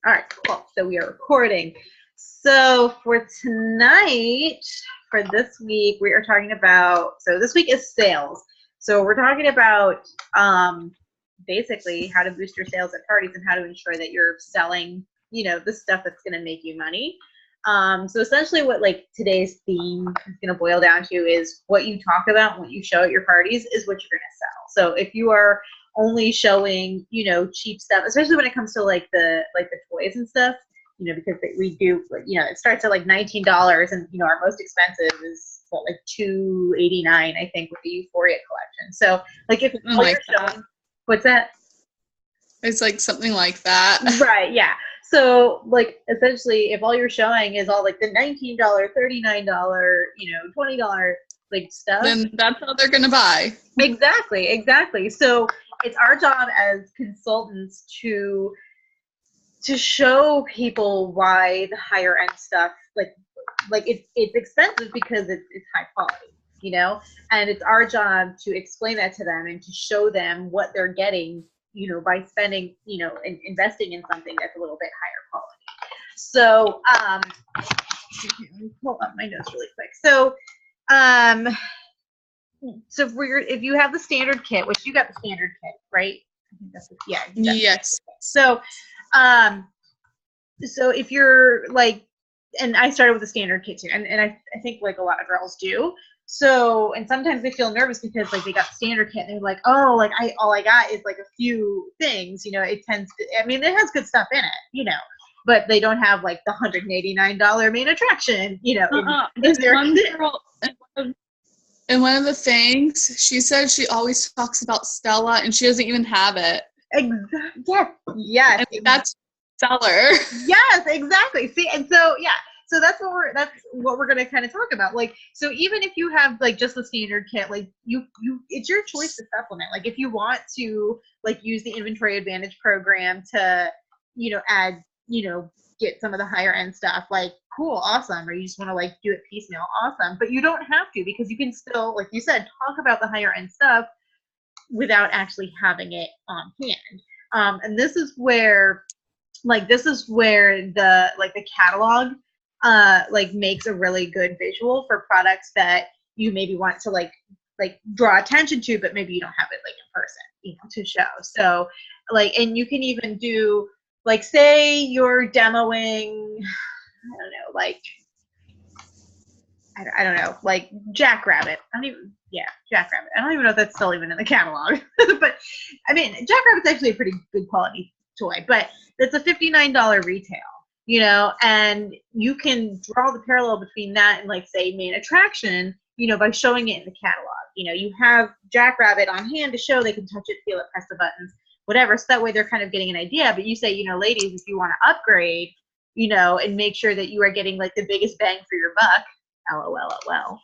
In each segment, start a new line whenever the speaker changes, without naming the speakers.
All right, cool. So we are recording. So for tonight, for this week, we are talking about, so this week is sales. So we're talking about basically how to boost your sales at parties and how to ensure that you're selling, the stuff that's going to make you money. So essentially what like today's theme is going to boil down to is what you talk about and what you show at your parties is what you're going to sell. So if you are only showing, cheap stuff, especially when it comes to like the toys and stuff, because we do, it starts at like $19 and, our most expensive is what, like $289, I think, with the Euphoria collection. So like if all you're showing, what's that?
It's like something like that.
Right, yeah. So like essentially if all you're showing is all like the $19, $39, $20 like stuff,
then that's how they're gonna buy.
Exactly. So it's our job as consultants to show people why the higher end stuff, like it's expensive because it's high quality, and it's our job to explain that to them and to show them what they're getting, by spending, and investing in something that's a little bit higher quality. So let me pull up my notes really quick. So so if you have the standard kit, which you got the standard kit, right? I think that's
yes.
So so if you're like, and I started with the standard kit too, and I think like a lot of girls do. So, and sometimes they feel nervous because like they got the standard kit and they're like, oh, like all I got is like a few things, it tends to, I mean, it has good stuff in it, but they don't have like the $189 main attraction, in their kit.
And one of the things she said, she always talks about Stella and she doesn't even have it.
Exactly. Yes.
And that's seller.
Yes, exactly. See, and so yeah, so that's what we're gonna kind of talk about. Like, so even if you have like just the standard kit, like you it's your choice to supplement. Like if you want to like use the inventory advantage program to, add, get some of the higher end stuff, like cool, awesome. Or you just want to like do it piecemeal, awesome. But you don't have to, because you can still, like you said, talk about the higher end stuff without actually having it on hand. And this is where the catalog like makes a really good visual for products that you maybe want to like draw attention to, but maybe you don't have it like in person, to show. So like, and you can even do like, say you're demoing, I don't know, like Jackrabbit. Jackrabbit. I don't even know if that's still even in the catalog. But I mean, Jackrabbit's actually a pretty good quality toy, but it's a $59 retail, and you can draw the parallel between that and like say main attraction, by showing it in the catalog. You have Jackrabbit on hand to show, they can touch it, feel it, press the buttons, whatever. So that way they're kind of getting an idea. But you say, ladies, if you want to upgrade, and make sure that you are getting like the biggest bang for your buck, LOL.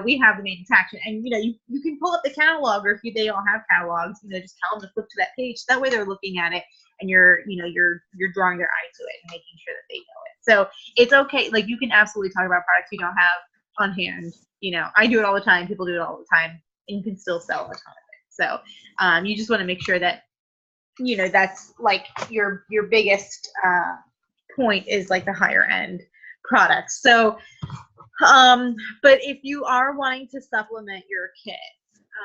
We have the main attraction, and you can pull up the catalog, or if they all have catalogs, just tell them to flip to that page. That way they're looking at it, and you're drawing their eye to it and making sure that they know it. So it's okay. Like you can absolutely talk about products you don't have on hand. I do it all the time. People do it all the time, and you can still sell a ton of it. So you just want to make sure that that's like your biggest point is like the higher end products. So but if you are wanting to supplement your kit,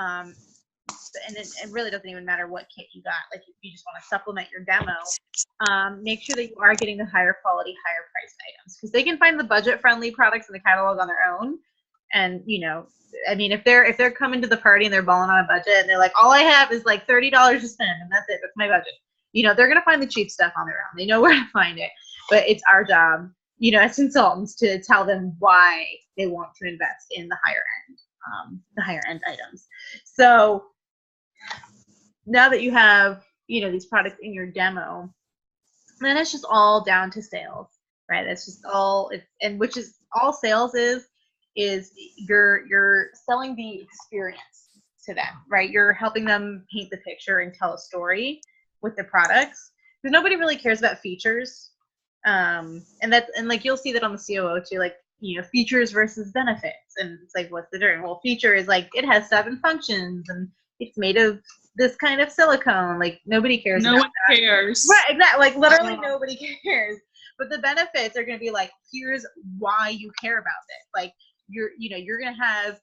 and it really doesn't even matter what kit you got, like if you just want to supplement your demo, make sure that you are getting the higher quality, higher priced items, because they can find the budget friendly products in the catalog on their own. And I mean, if they're coming to the party and they're balling on a budget and they're like, all I have is like $30 to spend and that's it, that's my budget, they're gonna find the cheap stuff on their own. They know where to find it. But it's our job, as consultants, to tell them why they want to invest in the higher end items. So now that you have, these products in your demo, then it's just all down to sales, right? That's just all and which is all sales is you're selling the experience to them, right? You're helping them paint the picture and tell a story with the products, because nobody really cares about features. And like you'll see that on the COO too, like features versus benefits, and it's like, what's the difference? Well, feature is like it has 7 functions and it's made of this kind of silicone. Like nobody cares
No
about
one
that.
cares.
Right, exactly. Like literally nobody cares. But the benefits are going to be like, here's why you care about this. Like you're going to have,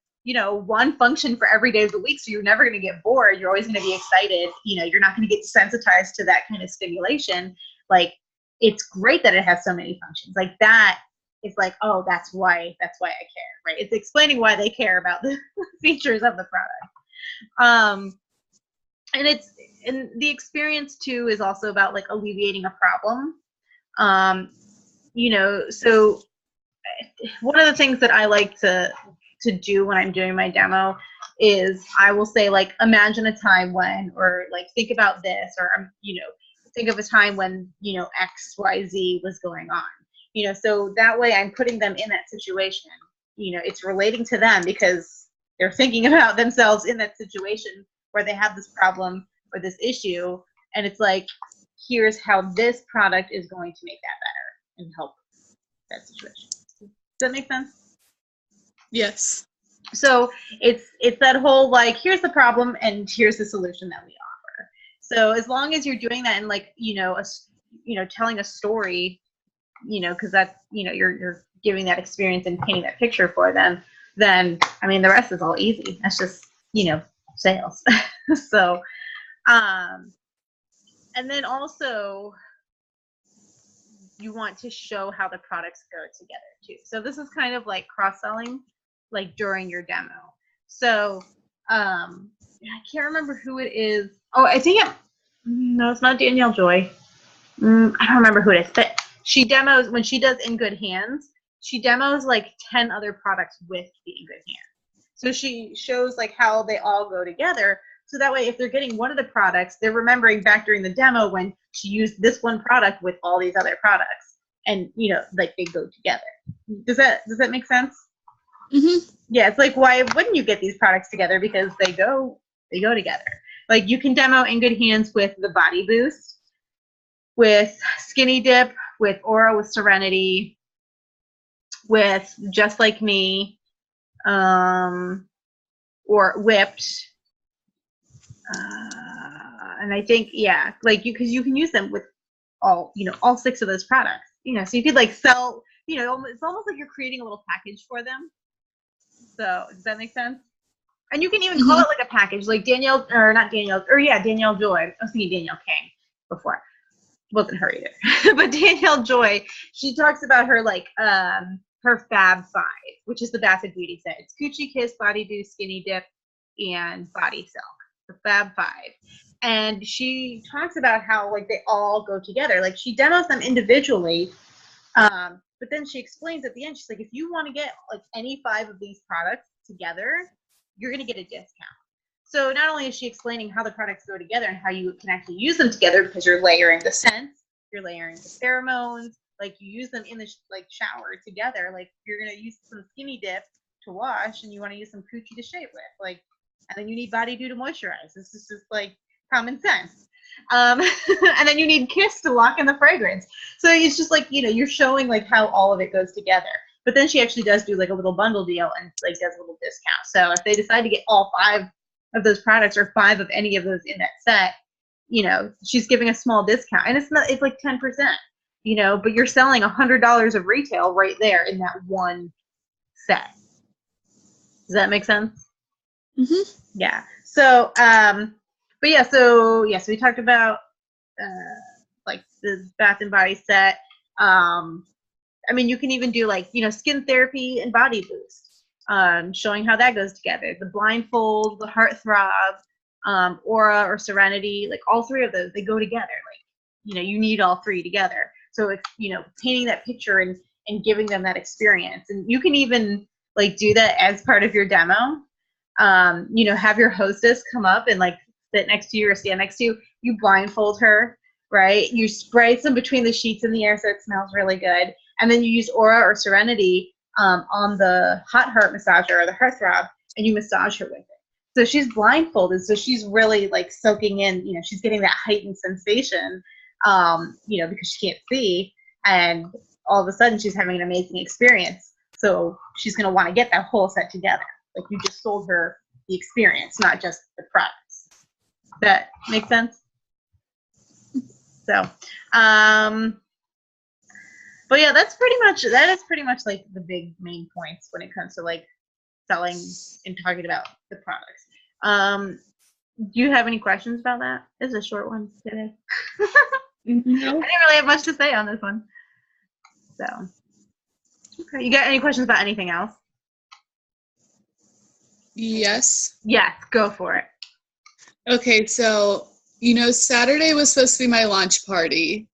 one function for every day of the week. So you're never going to get bored. You're always going to be excited. You're not going to get sensitized to that kind of stimulation. Like it's great that it has so many functions. Like that is like, oh, that's why I care, right? It's explaining why they care about the features of the product. And the experience too is also about like alleviating a problem. So one of the things that I like to do when I'm doing my demo is I will say like, imagine a time when, or like think about this, or think of a time when X, Y, Z was going on. So that way I'm putting them in that situation. It's relating to them because they're thinking about themselves in that situation where they have this problem or this issue, and it's like, here's how this product is going to make that better and help that situation. Does that make sense?
Yes.
So it's that whole like, here's the problem and here's the solution that we offer. So as long as you're doing that and like telling a story, because that's you're giving that experience and painting that picture for them, then I mean the rest is all easy. That's just sales. So and then also you want to show how the products go together too. So this is kind of like cross-selling, like during your demo. So I can't remember who it is. Oh, I think no, it's not Danielle Joy. I don't remember who it is, but she demos, when she does In Good Hands, she demos like 10 other products with the In Good Hands. So she shows like how they all go together. So that way, if they're getting one of the products, they're remembering back during the demo when she used this one product with all these other products, and like they go together. Does that make sense?
Mm-hmm.
Yeah, it's like, why wouldn't you get these products together? Because they go together. Like you can demo In Good Hands with the Body Boost, with Skinny Dip, with Aura, with Serenity, with Just Like Me, or Whipped. And I think, yeah, like because you can use them with all 6 of those products. So you could like sell, it's almost like you're creating a little package for them. So does that make sense? And you can even call it like a package, like Danielle Joy. I was thinking Danielle King before. Wasn't her either. But Danielle Joy, she talks about her like her Fab 5, which is the Bath and Beauty set. It's Coochie Kiss, Body Boost, Skinny Dip, and Body Silk. The Fab 5. And she talks about how like they all go together. Like she demos them individually, but then she explains at the end, she's like, if you want to get like any 5 of these products together, you're going to get a discount. So not only is she explaining how the products go together and how you can actually use them together, because you're layering the scents, you're layering the pheromones, like you use them in the shower together. Like you're going to use some Skinny Dip to wash, and you want to use some Coochie to shave with, like, and then you need Body Dew to moisturize. This is just like common sense. And then you need Kiss to lock in the fragrance. So it's just like, you're showing like how all of it goes together. But then she actually does do like a little bundle deal and like does a little discount. So if they decide to get all 5 of those products or 5 of any of those in that set, she's giving a small discount, and it's like 10%, but you're selling $100 of retail right there in that one set. Does that make sense?
Mm-hmm.
Yeah. So, but yeah, so we talked about like the Bath and Body set. I mean, you can even do like skin therapy and body boost, showing how that goes together. The blindfold, the heartthrob, Aura or Serenity, like all 3 of those, they go together. Like you need all 3 together. So it's painting that picture and giving them that experience. And you can even like do that as part of your demo. Have your hostess come up and like sit next to you or stand next to you. You blindfold her, right? You spray some between the sheets in the air so it smells really good. And then you use Aura or Serenity on the hot heart massager or the heartthrob, and you massage her with it. So she's blindfolded, so she's really like soaking in, she's getting that heightened sensation, because she can't see, and all of a sudden she's having an amazing experience. So she's going to want to get that whole set together. Like you just sold her the experience, not just the products. That makes sense? So, but yeah, that is pretty much like the big main points when it comes to like selling and talking about the products. Do you have any questions about that? It's a short one today.
No.
I didn't really have much to say on this one. So, okay. You got any questions about anything else?
Yes.
Yes, go for it.
Okay, so Saturday was supposed to be my launch party.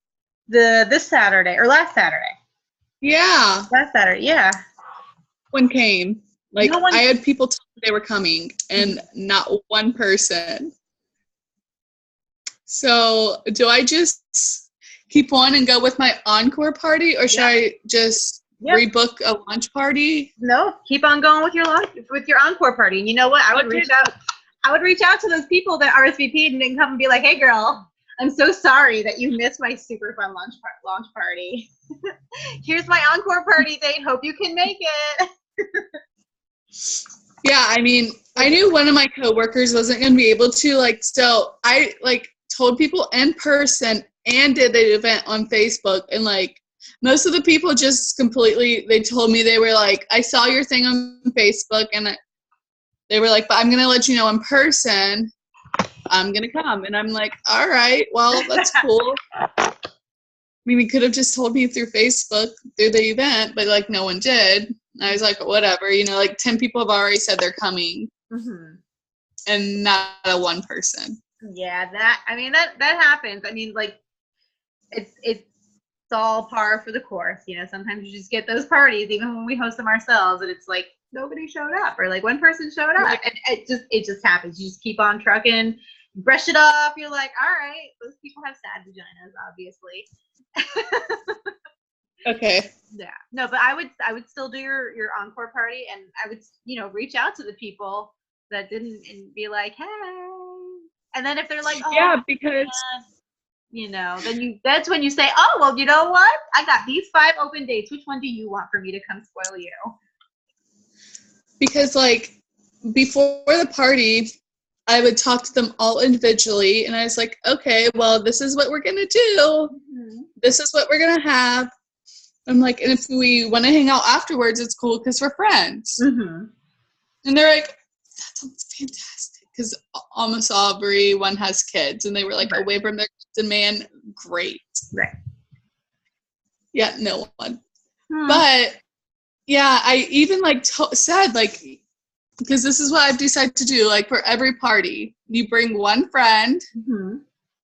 This Saturday or last Saturday?
Yeah.
Last Saturday, yeah.
One came. Like,
No one-
I had people tell me they were coming, and not one person. So, do I just keep on and go with my encore party, or should I just rebook a launch party?
No, keep on going with your encore party. And you know what? I would reach out to those people that RSVP'd and then come and be like, "Hey, girl, I'm so sorry that you missed my super fun launch party. Here's my encore party date. Hope you can make it."
Yeah, I mean, I knew one of my coworkers wasn't going to be able to, like, so I, like, told people in person and did the event on Facebook, and, like, most of the people just completely, they told me, they were like, I saw your thing on Facebook, and they were like, but I'm going to let you know in person, I'm going to come. And I'm like, all right, well, that's cool. I mean, we could have just told me through Facebook, through the event, but, like, no one did. I was like, whatever, like 10 people have already said they're coming, and not a one person.
Yeah, that happens. I mean, like, it's all par for the course. Sometimes you just get those parties, even when we host them ourselves, and it's like nobody showed up, or like one person showed up, and it just happens. You just keep on trucking, brush it off. You're like, all right, those people have sad vaginas, obviously.
Okay.
Yeah. No, but I would still do your encore party, and I would reach out to the people that didn't and be like, hey. And then if they're like, oh
yeah, because
then that's when you say, oh, well, you know what? I got these 5 open dates. Which one do you want for me to come spoil you?
Because, like, before the party, I would talk to them all individually, and I was like, okay, well, this is what we're gonna do. This is what we're gonna have. I'm like, and if we want to hang out afterwards, it's cool because we're friends. And they're like, that sounds fantastic. Because almost everyone has kids, and they were like, away from their kids and man, great.
Right.
Yeah, no one. But yeah, I even like said, like, because this is what I've decided to do. Like, for every party, you bring one friend,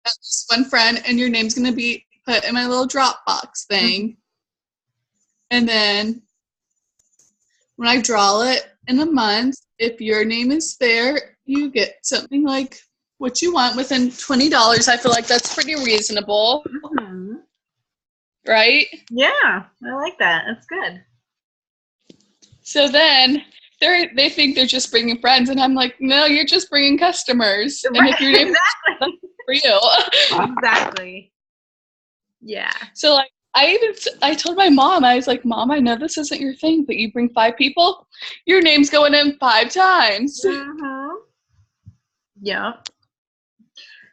just one friend, and your name's gonna be put in my little Dropbox thing. And then when I draw it in a month, if your name is there, you get something like what you want within $20. I feel like that's pretty reasonable. Right?
Yeah, I like that. That's good.
So then they think they're just bringing friends, and I'm like, no, you're just bringing customers.
Right.
And if your name is for you.
Exactly. Yeah.
So, like, I told my mom, I was like, Mom, I know this isn't your thing, but you bring 5 people, your name's going in 5 times.
Yeah.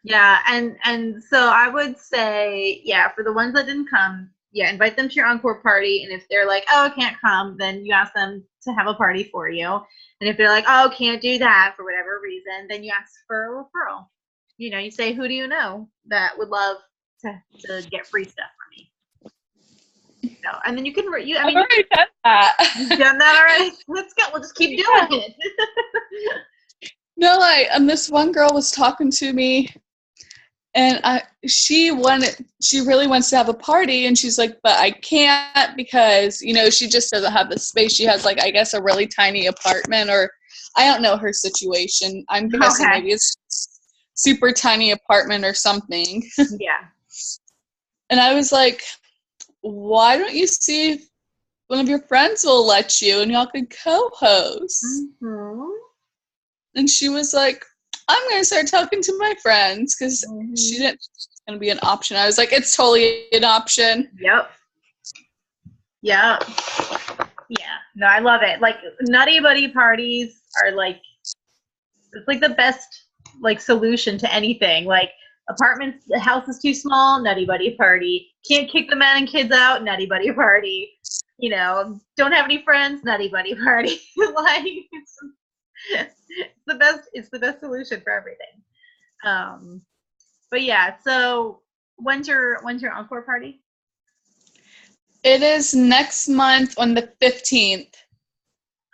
Yeah, and so I would say, yeah, for the ones that didn't come, invite them to your encore party, and if they're like, oh, I can't come, then you ask them to have a party for you. And if they're like, oh, can't do that for whatever reason, then you ask for a referral. You say, who do you know that would love to get free stuff from me? And then you can.
I've already done that.
You've done that already? Let's go. We'll just keep doing it.
No, this one girl was talking to me, and she really wants to have a party, and she's like, but I can't because, she just doesn't have the space. She has, like, I guess a really tiny apartment, or I don't know her situation. I'm guessing maybe it's super tiny apartment or something.
Yeah.
And I was like, why don't you see if one of your friends will let you and y'all could co-host? And she was like, I'm going to start talking to my friends, because she didn't think it was going to be an option. I was like, it's totally an option.
Yep. Yeah. No, I love it. Like, Nutty Buddy parties are like, it's like the best like solution to anything. Like apartments, the house is too small, nutty buddy party. Can't kick the men and kids out, nutty buddy party. You know, don't have any friends, nutty buddy party. Like it's the best. It's the best solution for everything. But yeah. So when's your encore party?
It is next month on the 15th.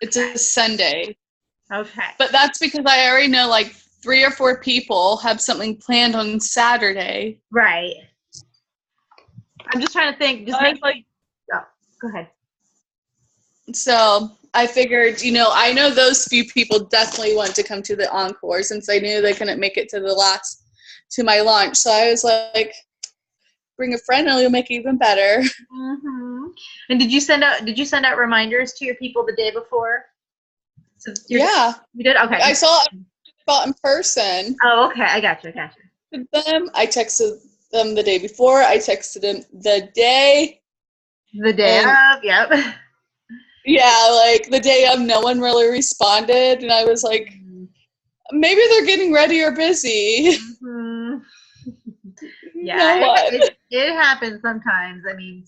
It's a Sunday.
Okay.
But that's because I already know like 3 or 4 people have something planned on Saturday.
Right. I'm just trying to think. Just make like. Oh, go ahead.
So I figured, you know, I know those few people definitely want to come to the encore since I knew they couldn't make it to my launch. So I was like, bring a friend and it'll make it even better.
Mm-hmm. And did you send out reminders to your people the day before? So
yeah.
You did? Okay.
I saw it in person.
Oh, okay. I got you.
Them. I texted them the day before. I texted them the day.
The day of, yep.
Yeah, like the day of, no one really responded. And I was like, maybe they're getting ready or busy.
Mm-hmm. Yeah, it happens sometimes. I mean,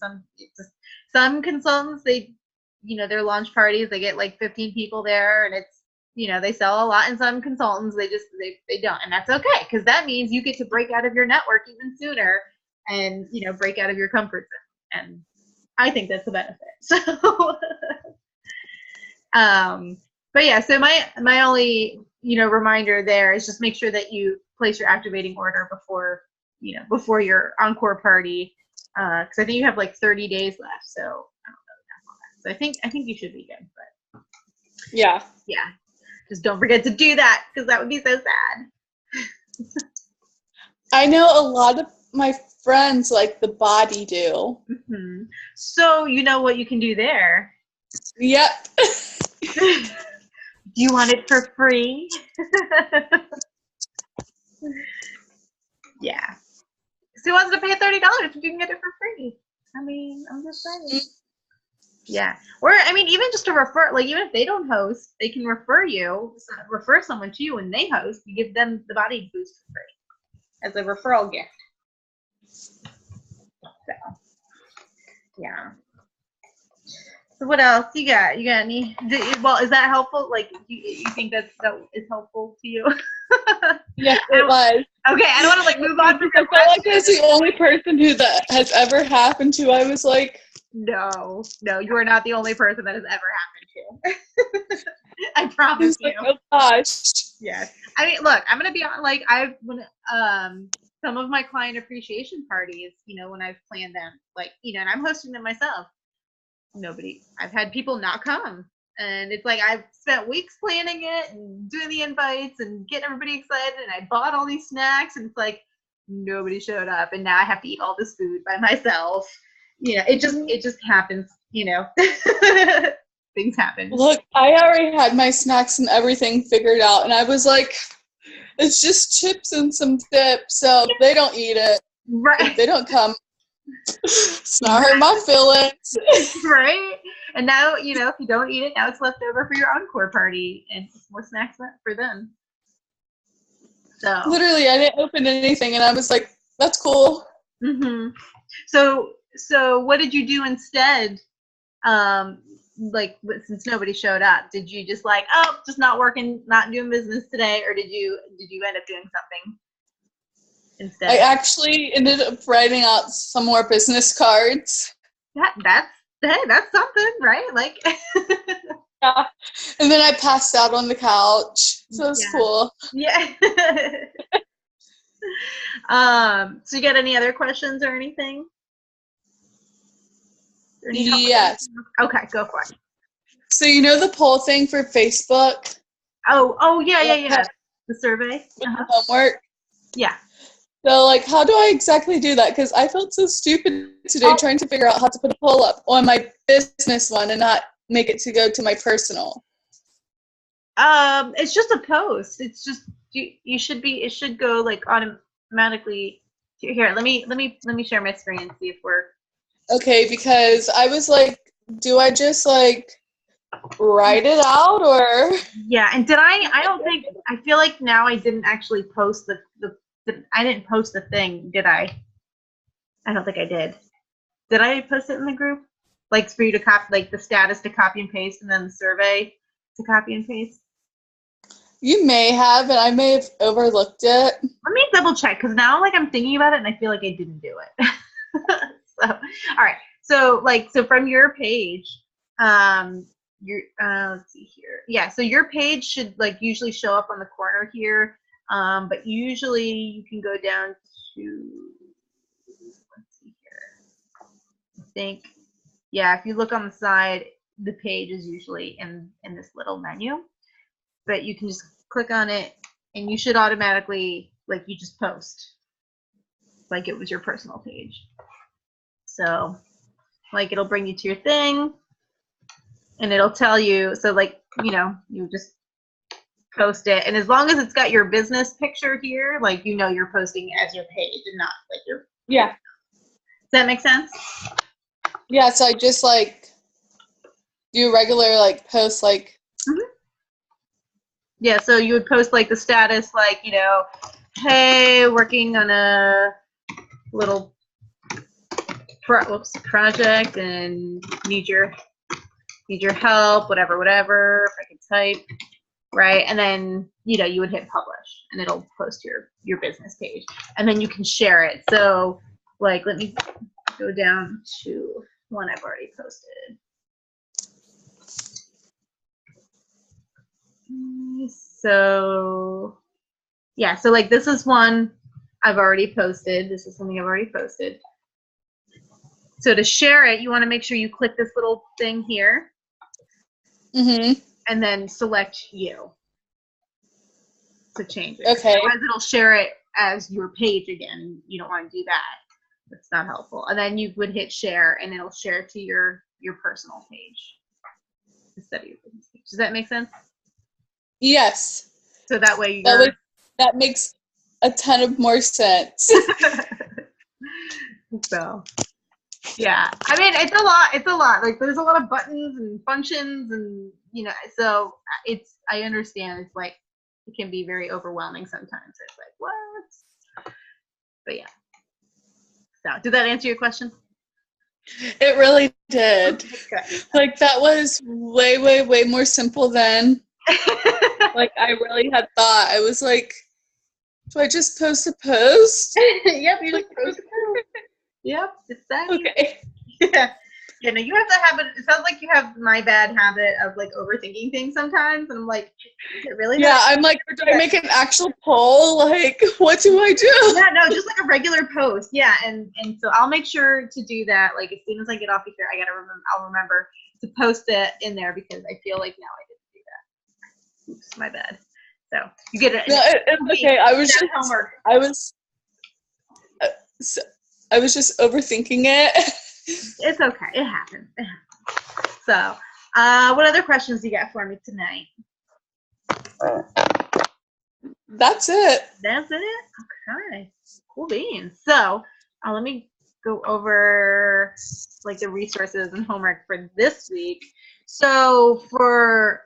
some consultants, they, you know, their launch parties, they get like 15 people there, and it's, you know, they sell a lot. And some consultants, they don't, and that's okay, because that means you get to break out of your network even sooner, and, you know, break out of your comfort zone. And I think that's the benefit. So, but yeah, so my only, you know, reminder there is just make sure that you place your activating order before your encore party, because I think you have like 30 days left. So I don't know. So I think you should be good. But
yeah,
just don't forget to do that, because that would be so sad.
I know a lot of my friends like the body do.
Mm-hmm. So you know what you can do there.
Yep.
Do you want it for free? Yeah. So who wants to pay $30 if you can get it for free? I mean, I'm just saying. Yeah. Or, I mean, even just to refer, like, even if they don't host, they can refer someone to you when they host. You give them the body boost for free as a referral gift. So, yeah. So what else you got? You got any? Well, is that helpful? Like, you think that is helpful to you?
Yeah, it was.
Okay, I don't want to like move on.
I felt like I was the only person who that has ever happened to. I was like,
no, you are not the only person that has ever happened to. I promise you.
Like, oh gosh.
Yes. I mean, look, I'm gonna be on. Like, some of my client appreciation parties, you know, when I've planned them, like, you know, and I'm hosting them myself. I've had people not come, and it's like I've spent weeks planning it and doing the invites and getting everybody excited, and I bought all these snacks, and it's like nobody showed up, and now I have to eat all this food by myself. You know, it just happens, you know. Things happen.
Look, I already had my snacks and everything figured out, and I was like, it's just chips and some dip, so they don't eat it.
Right.
If they don't come, it's not hurt my feelings.
Right. And now, you know, if you don't eat it, now it's left over for your encore party, and more snacks for them. So
literally, I didn't open anything, and I was like, that's cool.
Mm-hmm. So what did you do instead? Like, since nobody showed up, did you just like, oh, just not working, not doing business today, or did you end up doing something instead?
I actually ended up writing out some more business cards.
That's something, right? Like,
yeah. And then I passed out on the couch, so it was cool.
Yeah. So you got any other questions or anything?
Yes.
Okay, go for it.
So you know the poll thing for Facebook?
Oh yeah. The survey?
The homework?
Yeah.
So, like, how do I exactly do that? Because I felt so stupid today trying to figure out how to put a poll up on my business one and not make it to go to my personal.
It's just a post. It's just it should go like automatically. Here, let me share my screen and see if we're
okay. Because I was like, do I just like write it out or?
Yeah, and I don't think, I feel like now I didn't actually post I didn't post the thing, did I? I don't think I did. Did I post it in the group? Like for you to copy, like the status to copy and paste, and then the survey to copy and paste?
You may have, and I may have overlooked it.
Let me double check, because now like I'm thinking about it and I feel like I didn't do it. So, all right. So from your page, your let's see here. Yeah, so your page should like usually show up on the corner here. But usually you can go down to, let's see here. I think, yeah, if you look on the side, the page is usually in this little menu. But you can just click on it and you should automatically, like, you just post like it was your personal page. So like it'll bring you to your thing and it'll tell you, so like, you know, you just post it, and as long as it's got your business picture here, like, you know, you're posting as your page and not like your,
yeah.
Does that make sense?
Yeah, so I just like do regular like posts like.
Mm-hmm. Yeah, so you would post like the status, like, you know, hey, working on a little project and need your help, whatever, if I could type, right? And then, you know, you would hit publish and it'll post your business page, and then you can share it. So like, let me go down to one I've already posted. So yeah, so like this is one I've already posted. This is something I've already posted. So to share it, you want to make sure you click this little thing here.
Mm-hmm.
And then select you to change it.
Okay.
Otherwise it'll share it as your page again. You don't want to do that. That's not helpful. And then you would hit share and it'll share to your personal page instead of your business page. Does that make sense?
Yes.
So that way
that makes a ton of more sense.
So yeah, I mean, it's a lot, like there's a lot of buttons and functions, and you know, so I understand it's like it can be very overwhelming sometimes. It's like, what? But yeah, so did that answer your question?
It really did.
Okay.
Like that was way more simple than like I really had thought. I was like, do I just post a post?
Yep, you just post a post. Yep, it's that.
Okay.
Yeah. Yeah, no, you have the habit. It sounds like you have my bad habit of like overthinking things sometimes, and I'm like, is it really?
Yeah, I'm like, do I make an actual poll? Like, what do I do?
Yeah, no, just like a regular post. Yeah, and so I'll make sure to do that. Like as soon as I get off of here, I'll remember to post it in there because I feel like now I didn't do that. Oops, my bad. So you get it.
No, it's okay. I was just
homework.
I was just overthinking it.
It's okay. It happens. So, what other questions do you got for me tonight?
That's it.
That's it? Okay. Cool beans. So, let me go over like the resources and homework for this week. So for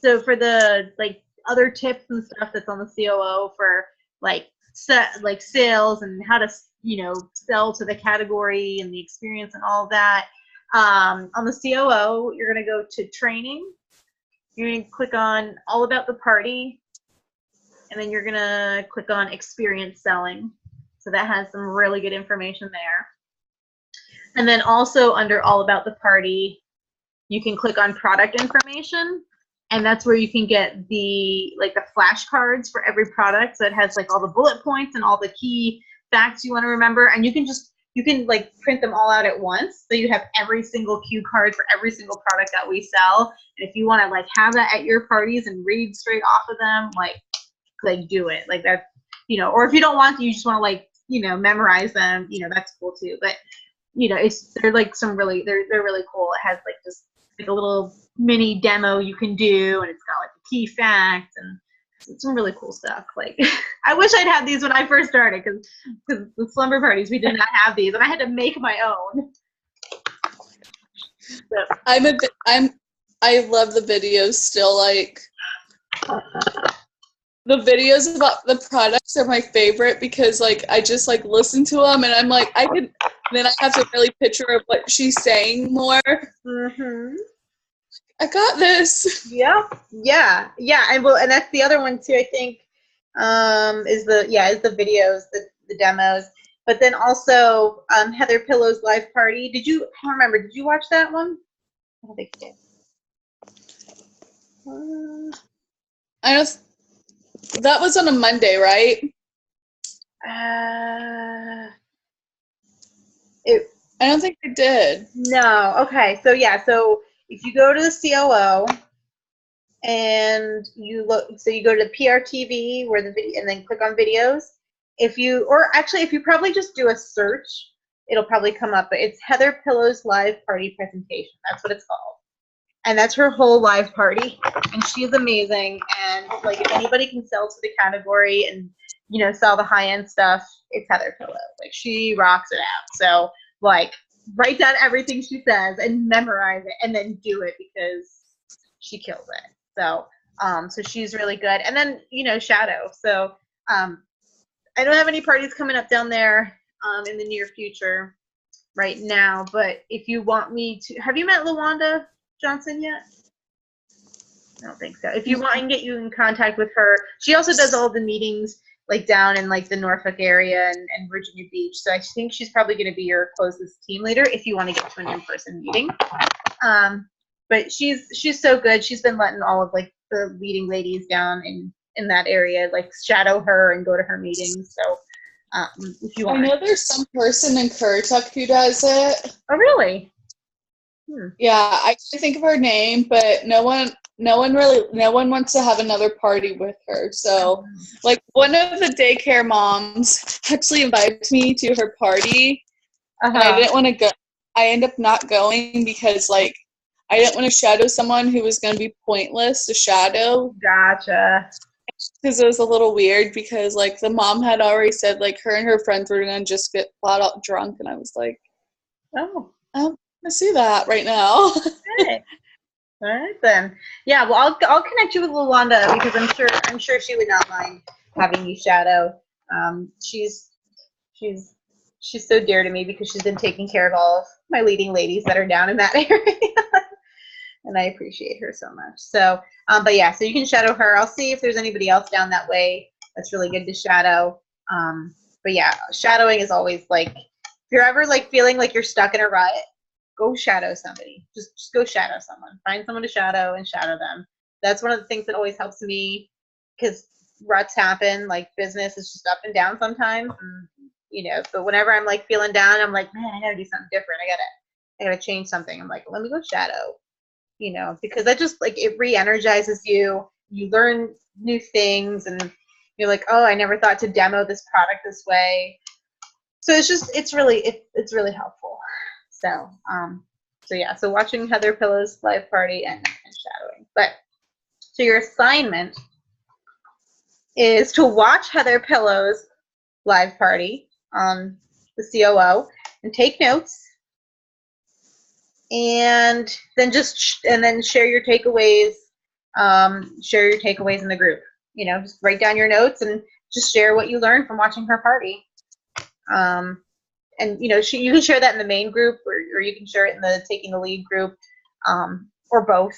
the like other tips and stuff that's on the COO for like sales and how to, you know, sell to the category and the experience and all of that. On the COO, you're going to go to training. You're going to click on all about the party, and then you're going to click on experience selling. So that has some really good information there. And then also under all about the party, you can click on product information, and that's where you can get the flashcards for every product. So it has like all the bullet points and all the key facts you want to remember, and you can like print them all out at once, so you have every single cue card for every single product that we sell. And if you want to like have that at your parties and read straight off of them, like do it. Like that's, you know, or if you don't want to, you just want to like, you know, memorize them, you know, that's cool too. But you know, they're like they're really cool. It has like just like a little mini demo you can do, and it's got like the key facts and some really cool stuff. Like I wish I'd had these when I first started, because the slumber parties we did not have these, and I had to make my own. So.
I love the videos still. Like, the videos about the products are my favorite because, like, I just, like, listen to them and I'm like, then I have to really picture of what she's saying more.
Mm-hmm.
I got this.
Yeah. And that's the other one too, I think, is the videos, the demos. But then also Heather Pillow's live party. I don't remember, did you watch that one? I don't think you did.
I know that was on a Monday, right? I don't think I did.
No. Okay. So yeah. So if you go to the COO and you go to the PRTV where the video, and then click on videos. If you probably just do a search, it'll probably come up. But it's Heather Pillow's live party presentation. That's what it's called. And that's her whole live party. And she is amazing. And like, if anybody can sell to the category and, sell the high-end stuff, it's Heather Pillow. Like, she rocks it out. So, like, write down everything she says and memorize it and then do it because she kills it. So, so she's really good. And then, Shadow. So, I don't have any parties coming up down there in the near future right now. But if you want me to, have you met LaWanda Johnson yet? I don't think so. If you want, I can get you in contact with her. She also does all the meetings like down in like the Norfolk area and Virginia Beach. So I think she's probably going to be your closest team leader if you want to get to an in-person meeting. But she's so good. She's been letting all of like the leading ladies down in that area like shadow her and go to her meetings. So if you want,
I know there's some person in Currituck who does it.
Oh, really?
Yeah, I can't think of her name, but no one wants to have another party with her. So, like, one of the daycare moms actually invited me to her party, and I didn't want to go. I ended up not going because, like, I didn't want to shadow someone who was going to be pointless to shadow.
Gotcha.
Because it was a little weird because, like, the mom had already said, like, her and her friends were going to just get flat out drunk, and I was like, I see that right now.
Okay. All right then. Yeah, well, I'll connect you with LaWanda because I'm sure she would not mind having you shadow. She's so dear to me because she's been taking care of all of my leading ladies that are down in that area, and I appreciate her so much. So, but yeah, so you can shadow her. I'll see if there's anybody else down that way that's really good to shadow. But yeah, shadowing is always like, if you're ever like feeling like you're stuck in a rut, go shadow somebody. Just go shadow someone. Find someone to shadow and shadow them. That's one of the things that always helps me because ruts happen. Like, business is just up and down sometimes. And, so whenever I'm like feeling down, I'm like, man, I gotta do something different. I gotta change something. I'm like, let me go shadow. Because that just like, it re-energizes you. You learn new things and you're like, oh, I never thought to demo this product this way. So it's really helpful. So, so watching Heather Pillow's live party and shadowing. But so your assignment is to watch Heather Pillow's live party on the COO and take notes, and then share your takeaways. Share your takeaways in the group. Just write down your notes and just share what you learned from watching her party. And you can share that in the main group, or you can share it in the Taking the Lead group, or both.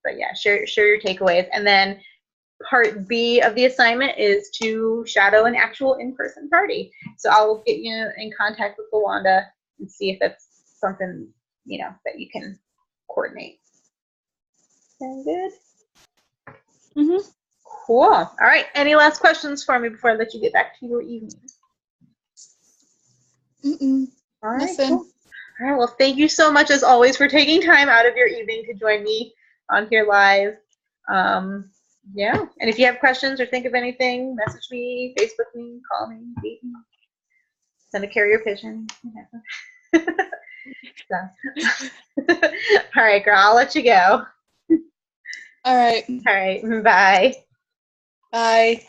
But yeah, share your takeaways. And then part B of the assignment is to shadow an actual in-person party. So I'll get you in contact with LaWanda and see if that's something that you can coordinate. Sound good?
Mm-hmm.
Cool. All right. Any last questions for me before I let you get back to your evening? All right.
Nothing.
Cool. All right. Well, thank you so much, as always, for taking time out of your evening to join me on here live. Yeah. And if you have questions or think of anything, message me, Facebook me, call me, date me, send a carrier pigeon. So. All right, girl. I'll let you go.
All right.
All right. Bye.
Bye.